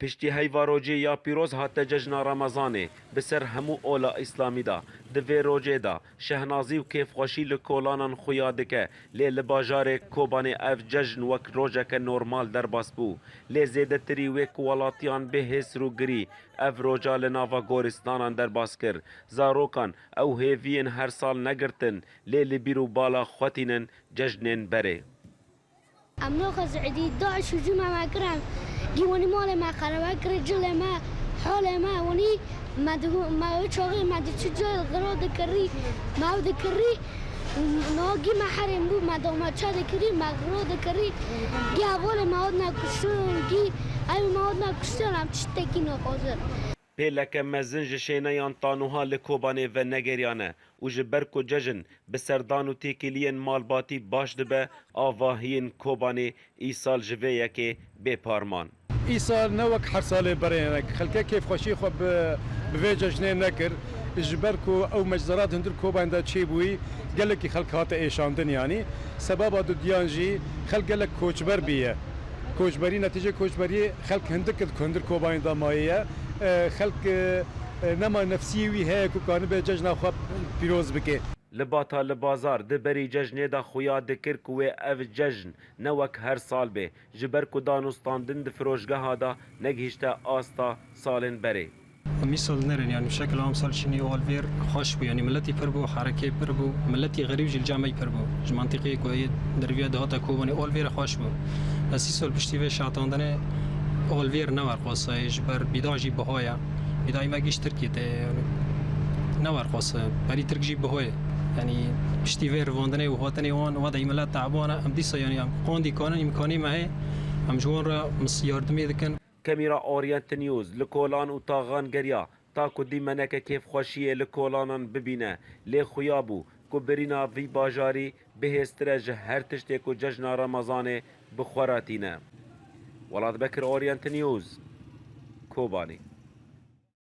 پشتی هیوا روجه یا پیروز هاته ججنا رمضانه بسر همو اولا اسلامی دا دوی روجه دا شهنازی و کیف خوشی لکولانان خویادکه لی لباجار کوبانه اف ججن وک روجه که نورمال در باس بو لی زیده تری وک ولاتیان به حس رو گری اف روجه لناوا گورستانان در باس کر زاروکان او هیوین هر سال نگرتن لی لبیرو بالا خواتینن ججنین بره امنو خزعدي داعش وجمع ما كرام جيوني مال ما قربا كرجل ما حول ما وني ما وشغل ما دتشجع الغرود كري ما ذكري نوجي ما حرم بو ما دوما تشاد كري ما غرود كري جا بول ما ودنا كشون جي اي ما ودنا كشون عم تشتكي نقوزر پیلک مزنج شینیان تانوها لکوبانه و نگریانه و جبرکو ججن بسردان و تیکیلین مالباتی باش دبه آواهین کوبانه ایسال جویه که بپارمان ایسال نوک هر سال برینک خلکه کیف خوشی خوب به ججنه نکر جبرکو او مجزرات هندر کوبان دا چی بوی گلکی خلکات ایشاندن یعنی سبب دو دیانجی خلک گلک کوچبر بیه کوچبری نتیجه کوچبری خلک هندک کندر کوبان دا مایه خلق نما نفسیوی ہے کو کان به ججنا خواب پیروز بکه لباتا لبازار دبری ججنه دا خویا دکر کوه اف ججن نوک هر سال به جبر کو دانستاندن د فروشگاه دا نگهشته آستا سالن بره مثال نرن يعني بشكل عام صار شني والفير خوش بو يعني ملتي بربو حركه بربو ملتي غريب جل جامعي بربو منطقي كوي دربيه دهاتا كوباني والفير خوش بو اساسا بشتي شاتاندنه والفير نوار قصه جبر بداجي بهايا بداي ما جيش تركيته نوار قصه بري تركجي بهايا يعني بشتي فير فوندني وهاتني وان وضع ملات تعبانه ام ديسا يعني قوندي كان امكاني معي ام جوان را مس ياردمي دكن كاميرا اورينت نيوز لكولان و تاغان گريا تاكو دي منك كيف خوشيه لكولانان ببينه لي خيابو کو برینا وی باجاری بهسترج هر تشتی کو ججنا رمضان بخوراتینه ولاد بکر اورینت نیوز کوبانی